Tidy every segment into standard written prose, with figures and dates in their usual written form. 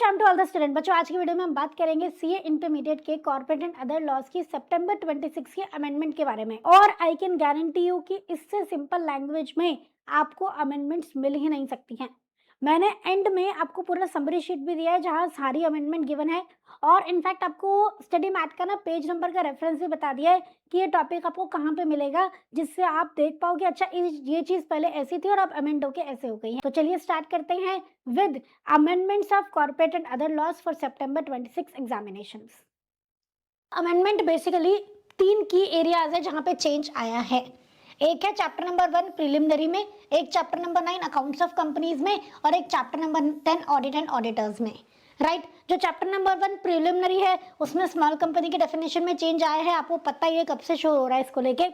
शाम to all the student. बच्चों, आज की वीडियो में हम बात करेंगे सीए इंटरमीडिएट के कॉर्पोरेट एंड अदर लॉज की सितंबर 26 के अमेंडमेंट के बारे में। और आई कैन गारंटी यू कि इससे सिंपल लैंग्वेज में आपको अमेंडमेंट्स मिल ही नहीं सकती हैं। मैंने एंड में आपको पूरा समरी शीट भी दिया है जहां सारी अमेंडमेंट गिवन है, और इनफैक्ट आपको स्टडी मैथ का ना पेज नंबर का रेफरेंस भी बता दिया है कि ये टॉपिक आपको कहाँ पे मिलेगा, जिससे आप देख पाओगे अच्छा ये चीज पहले ऐसी थी और अब अमेंड होके ऐसे हो गई है। तो चलिए स्टार्ट करते हैं with amendments of corporate and other laws for September 26 examinations. Amendment basically तीन की एरियाज है जहां पे चेंज आया है। एक है चैप्टर नंबर 1 प्रिलिमिनरी में, एक chapter number 9 accounts of companies में, और एक chapter number 10 audit and auditors में। राइट जो चैप्टर नंबर 1 प्रिलिमिनरी है उसमें स्मॉल कंपनी के डेफिनेशन में चेंज आया है, आपको पता ही है कब से शो हो रहा है इसको लेके।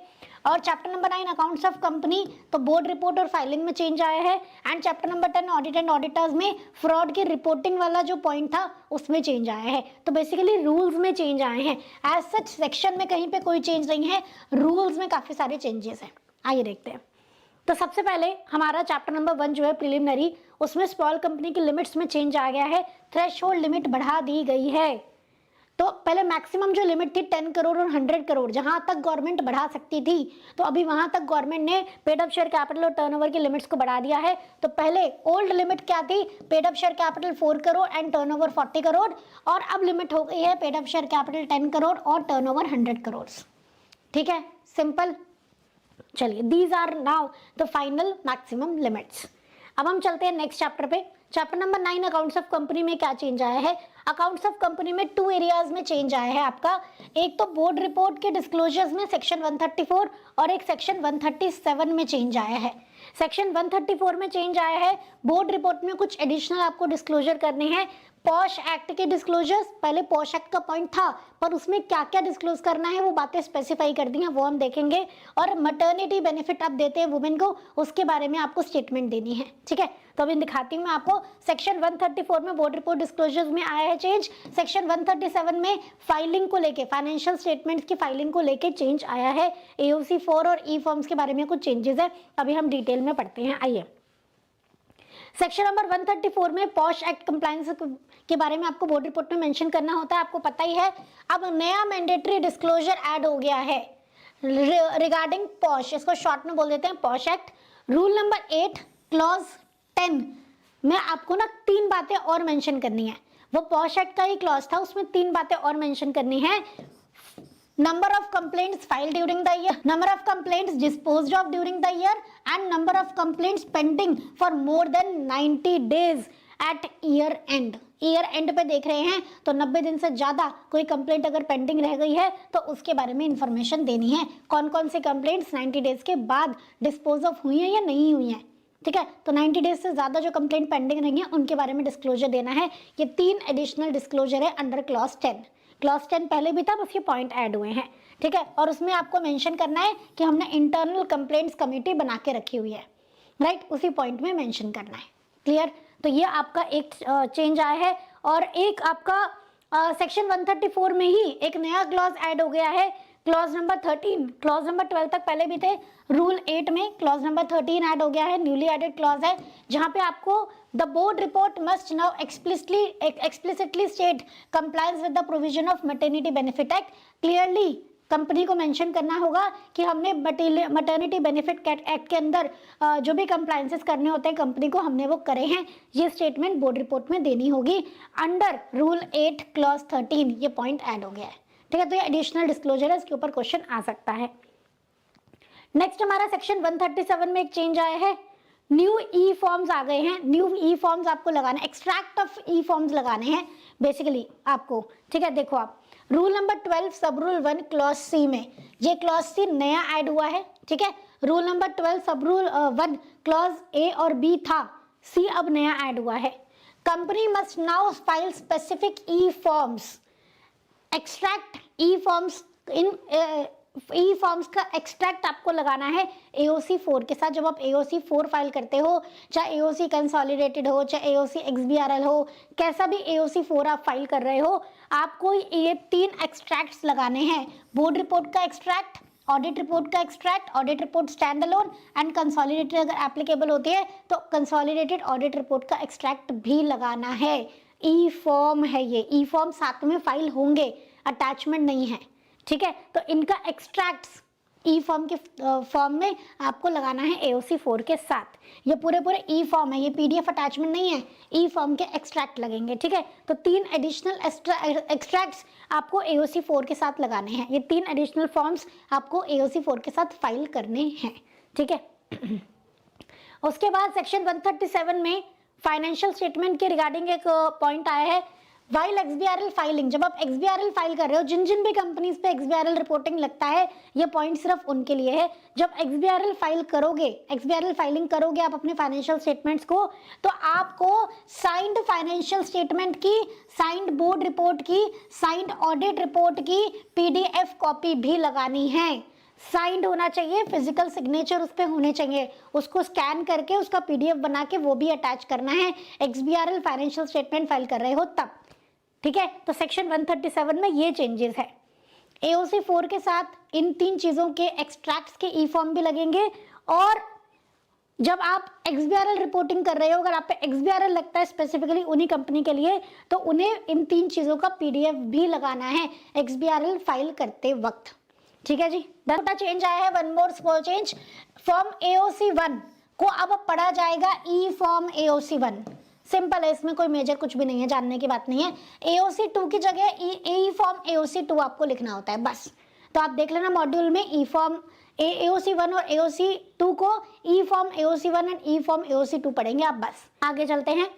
और chapter number 9 accounts of company तो बोर्ड रिपोर्ट और फाइलिंग में चेंज आया है, and chapter number 10 audit and auditors में फ्रॉड की रिपोर्टिंग वाला जो पॉइंट था उसमें चेंज आया है। तो बेसिकली रूल्स में चेंज आए हैं। एज सच सेक्शन में कहीं पे कोई चेंज नहीं है, रूल्स में काफी सारे चेंजेस हैं। आइए देखते हैं। तो सबसे पहले हमारा चैप्टर नंबर 1 जो है प्रिलिमिनरी, उसमें स्मॉल कंपनी की लिमिट्स में चेंज आ गया है। थ्रेशोल्ड लिमिट बढ़ा दी गई है। तो पहले मैक्सिमम जो लिमिट थी 10 करोड़ और 100 करोड़ जहां तक गवर्नमेंट बढ़ा सकती थी, तो अभी वहां तक गवर्नमेंट ने पेड अप शेयर कैपिटल और टर्नओवर की लिमिट्स को बढ़ा दिया है। तो पहले ओल्ड लिमिट क्या थी, paid up share capital 4 crore and turnover 40 crore, और अब लिमिट हो गई है paid up share capital 10 crore और टर्नओवर 100 करोड़। ठीक है, सिंपल। चलिए, these are now the final maximum limits. अब हम चलते हैं नेक्स्ट चैप्टर पे। Chapter number 9 accounts of company में क्या चेंज आया है। अकाउंट्स ऑफ कंपनी में 2 एरियाज में चेंज आया है आपका। एक तो बोर्ड रिपोर्ट के डिस्क्लोजर्स में सेक्शन 134 और एक सेक्शन 137 में चेंज आया है। सेक्शन 134 में चेंज आया है, बोर्ड रिपोर्ट में कुछ एडिशनल आपको डिस्क्लोजर करने हैं। पॉश एक्ट के डिस्क्लोजर्स, पहले पॉश एक्ट का पॉइंट था पर उसमें क्या क्या डिस्क्लोज करना है वो बातें स्पेसिफाई कर दी हैं, वो हम देखेंगे। और मैटरनिटी बेनिफिट आप देते हैं वुमेन को, उसके बारे में आपको स्टेटमेंट देनी है। ठीक है, तो अभी दिखाती हूँ मैं आपको। सेक्शन 134 में बोर्ड रिपोर्ट डिस्क्लोजर्स में आया है चेंज। सेक्शन 137 में फाइलिंग को लेके, फाइनेंशियल स्टेटमेंट्स की फाइलिंग को लेके चेंज आया है। AOC 4 और ई फॉर्म्स के बारे में कुछ चेंजेस है, अभी हम डिटेल में पढ़ते हैं। आइए, सेक्शन नंबर 134 में पॉश एक्ट कंप्लायंस के बारे में आपको बोर्ड रिपोर्ट में मेंशन करना होता है, आपको पता ही है। अब नया मैंडेटरी डिस्क्लोजर ऐड हो गया है रिगार्डिंग पॉश, इसको शॉर्ट में बोल देते हैं posh act. Rule number 8 clause 10 में आपको ना 3 बातें और मेंशन करनी है। वो पॉश एक्ट का ही क्लॉज था, उसमें 3 बातें और मेंशन करनी है। Number of complaints filed during the year, number of complaints disposed of during the year, and number of complaints pending for more than 90 days at year end. Year and पे देख रहे हैं तो 90 दिन से ज्यादा कोई कंप्लेंट अगर पेंडिंग रह गई है तो उसके बारे में इंफॉर्मेशन देनी है। कौन कौन सी कंप्लेंट्स 90 डेज के बाद डिस्पोज ऑफ हुई हैं या नहीं हुई हैं। ठीक है, तो 90 डेज से ज्यादा जो कंप्लेंट पेंडिंग रही है उनके बारे में डिस्क्लोजर देना है। ये 3 एडिशनल डिस्क्लोजर है अंडर क्लॉज 10। क्लॉज 10 पहले भी था, बस ये पॉइंट ऐड हुए हैं। ठीक है, और उसमें आपको मेंशन करना है कि हमने इंटरनल कंप्लेंट्स कमेटी बना के रखी हुई है। राइट, उसी पॉइंट में मेंशन करना है। क्लियर, तो ये आपका एक चेंज आया है। और एक आपका सेक्शन 134 में ही एक नया क्लॉज ऐड हो गया है, क्लॉज नंबर 13। क्लॉज नंबर 12 तक पहले भी थे, रूल 8 में क्लॉज नंबर 13 ऐड हो गया है, न्यूली एडेड क्लॉज है, जहां पे आपको the board report must now explicitly state compliance with the provision of maternity benefit act. Clearly company को मेंशन करना होगा कि हमने मैटरनिटी बेनिफिट एक्ट के अंदर जो भी कंप्लायंसेस करने होते हैं कंपनी को, हमने वो करे हैं। ये स्टेटमेंट बोर्ड रिपोर्ट में देनी होगी अंडर रूल 8 क्लॉज 13। ये पॉइंट ऐड हो गया है। ठीक है, तो ये एडिशनल डिस्क्लोजर है, इसके ऊपर क्वेश्चन आ सकता है। नेक्स्ट हमारा सेक्शन 137 में एक चेंज आया है, न्यू ई फॉर्म्स आ गए हैं। न्यू ई फॉर्म्स आपको लगाने, एक्सट्रैक्ट ऑफ ई फॉर्म्स लगाने हैं बेसिकली आपको। ठीक है, देखो आप रूल नंबर 12 सब रूल 1 क्लॉज सी में, ये क्लॉज सी नया ऐड हुआ है। ठीक है, रूल नंबर 12 सब रूल 1 क्लॉज ए और बी था, सी अब नया ऐड हुआ है। Company must now file specific E forms, extract E forms in E forms का एक्सट्रैक्ट आपको लगाना है AOC 4 के साथ। जब आप AOC 4 फाइल करते हो, चाहे AOC कंसोलिडेटेड हो, चाहे AOC XBRL हो, कैसा भी AOC 4 आप फाइल कर रहे हो, आपको ये 3 एक्सट्रैक्ट्स लगाने हैं। बोर्ड रिपोर्ट का एक्सट्रैक्ट, ऑडिट रिपोर्ट का extract, audit report stand alone and consolidated अगर एप्लीकेबल होती है तो कंसोलिडेटेड ऑडिट रिपोर्ट का एक्सट्रैक्ट भी लगाना है। ई फॉर्म है, ये ई फॉर्म साथ में फाइल होंगे, अटैचमेंट नहीं है, ठीक है। तो इनका एक्सट्रैक्ट्स ई फॉर्म के फॉर्म में आपको लगाना है AOC 4 के साथ। ये पूरे ई फॉर्म है, ये PDF अटैचमेंट नहीं है, ई फॉर्म के एक्सट्रैक्ट लगेंगे, ठीक है। तो 3 एडिशनल एक्सट्रैक्ट्स आपको AOC 4 के साथ लगाने हैं। ये 3 एडिशनल फॉर्म्स आपको AOC 4 के साथ फाइल करने हैं, ठीक है। उसके बाद सेक्शन 137 में फाइनेंशियल स्टेटमेंट के रिगार्डिंग एक पॉइंट आया है। वाइल XBRL फाइलिंग, जब आप XBRL फाइल कर रहे हो, जिन जिन भी कंपनीज पे XBRL रिपोर्टिंग लगता है, ये पॉइंट सिर्फ उनके लिए है। जब XBRL फाइल करोगे, XBRL फाइलिंग करोगे आप अपने फाइनेंशियल स्टेटमेंट्स को, तो आपको साइंड फाइनेंशियल स्टेटमेंट की, साइंड बोर्ड रिपोर्ट की, साइंड ऑडिट रिपोर्ट की PDF कॉपी भी लगानी है। साइंड होना चाहिए, फिजिकल सिग्नेचर उस पर होने चाहिए, उसको स्कैन करके उसका PDF बना के वो भी अटैच करना है। XBRL फाइनेंशियल स्टेटमेंट फाइल कर रहे हो तब, ठीक है। तो सेक्शन 137 में ये चेंजेस है। AOC 4 के साथ इन 3 चीजों के एक्सट्रैक्ट्स के ई फॉर्म भी लगेंगे, और जब आप XBRL रिपोर्टिंग कर रहे हो, अगर आप पे XBRL लगता है स्पेसिफिकली उन्हीं कंपनी के लिए, तो उन्हें इन 3 चीजों का PDF भी लगाना है XBRL फाइल करते वक्त, ठीक है जी। छोटा चेंज आया है, one more small change, form AOC 1 को अब पढ़ा जाएगा ई फॉर्म AOC 1। सिंपल है, इसमें कोई मेजर कुछ भी नहीं है, जानने की बात नहीं है। AOC 2 की जगह ई फॉर्म AOC 2 आपको लिखना होता है बस। तो आप देख लेना मॉड्यूल में ई फॉर्म AOC 1 और AOC 2 को e form AOC 1 and e form AOC 2 पढ़ेंगे आप बस। आगे चलते हैं,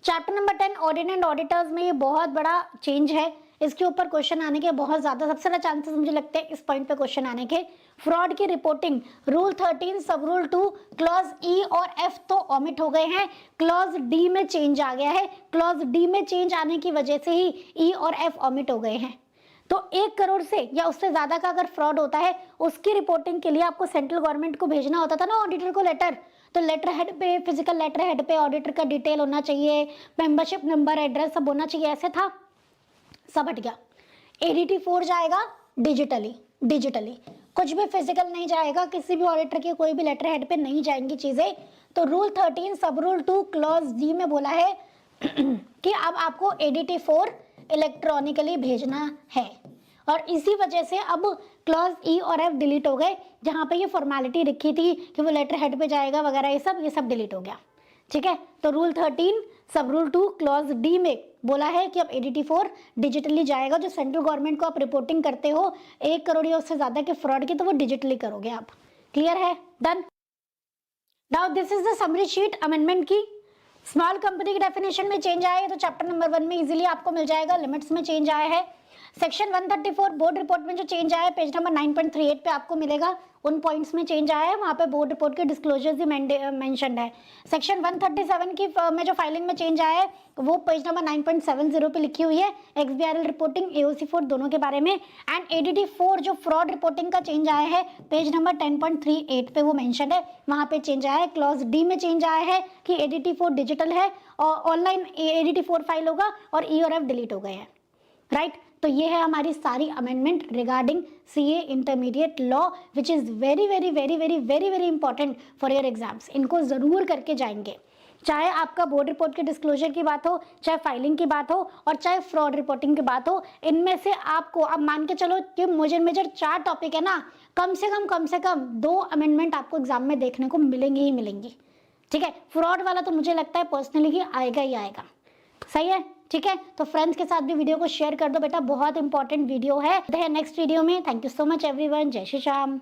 chapter number 10 audit and auditors में ये बहुत बड़ा चेंज है। इसके ऊपर क्वेश्चन आने के बहुत ज्यादा, सबसे ज्यादा चांसेस मुझे लगते हैं इस पॉइंट पे क्वेश्चन आने के। फ्रॉड की रिपोर्टिंग, रूल 13 सब रूल 2 क्लॉज E और F तो ऑमिट हो गए हैं, क्लॉज D में चेंज आ गया है। क्लॉज D में चेंज आने की वजह से ही E और F ऑमिट हो गए हैं। तो 1 करोड़ से या उससे ज्यादा का अगर फ्रॉड होता है, उसकी रिपोर्टिंग के लिए आपको सेंट्रल गवर्नमेंट को भेजना होता था ना ऑडिटर को लेटर, तो लेटर हेड पे, फिजिकल लेटर हेड पे ऑडिटर का डिटेल होना चाहिए, मेंबरशिप नंबर, एड्रेस सब होना चाहिए, ऐसे था, सब हट गया। ADT 4 जाएगा डिजिटली, कुछ भी फिजिकल नहीं जाएगा, किसी भी ऑडिटर के कोई भी लेटर हेड पे नहीं जाएंगी चीजें। तो रूल 13 सब रूल 2 क्लॉज D में बोला है कि अब आपको ADT 4 इलेक्ट्रॉनिकली भेजना है, और इसी वजह से अब क्लॉज E और F डिलीट हो गए। जहां पे ये फॉर्मेलिटी लिखी थी कि वो लेटर हेड पे जाएगा वगैरह, ये सब डिलीट हो गया, ठीक है। तो रूल 13 सब रूल 2 क्लॉज D में बोला है कि अब ADT 4 डिजिटली जाएगा। जो सेंट्रल गवर्नमेंट को आप रिपोर्टिंग करते हो 1 करोड़ या उससे ज्यादा के फ्रॉड की, तो वो डिजिटली करोगे आप। क्लियर है, done. Now this is the summary sheet amendment की। स्मॉल कंपनी की डेफिनेशन में चेंज आया है, तो चैप्टर नंबर 1 में इजीली आपको मिल जाएगा। लिमिट्स में चेंज आया है। सेक्शन 134 बोर्ड रिपोर्ट में जो चेंज आया है, पेज नंबर 9.38 पे आपको मिलेगा। उन पॉइंट्स में चेंज आया है, वहां पे बोर्ड रिपोर्ट के डिस्क्लोजर्स ही मेंशन्ड है। सेक्शन 137 की में जो फाइलिंग में चेंज आया है, वो पेज नंबर 9.70 पे लिखी हुई है। XBRL रिपोर्टिंग, AOC 4 दोनों के बारे में। एंड ADT 4 जो फ्रॉड रिपोर्टिंग का चेंज आया है, पेज नंबर 10.38 पे वो मेंशन है, वहां पे चेंज आया है। क्लॉज D में चेंज आया है कि ADT 4 डिजिटल है और ऑनलाइन ADT 4 फाइल होगा, और E और F डिलीट हो गए हैं, राइट। तो ये है हमारी सारी amendment regarding CA intermediate law, which is very very very very very very important for your exams. इनको जरूर करके जाएंगे, चाहे आपका बोर्ड रिपोर्ट के डिस्क्लोजर की बात हो, चाहे फाइलिंग की बात हो, और चाहे फ्रॉड रिपोर्टिंग की बात हो। इनमें से आपको अब मान के चलो कि मेजर 4 टॉपिक है ना, कम से कम 2 अमेंडमेंट आपको एग्जाम में देखने को मिलेंगी ही मिलेंगी, ठीक है। फ्रॉड वाला तो मुझे लगता है पर्सनली ही आएगा ही आएगा, सही है, ठीक है। तो फ्रेंड्स के साथ भी वीडियो को शेयर कर दो बेटा, बहुत इंपॉर्टेंट वीडियो है। नेक्स्ट वीडियो में। Thank you so much everyone, जय श्री राम।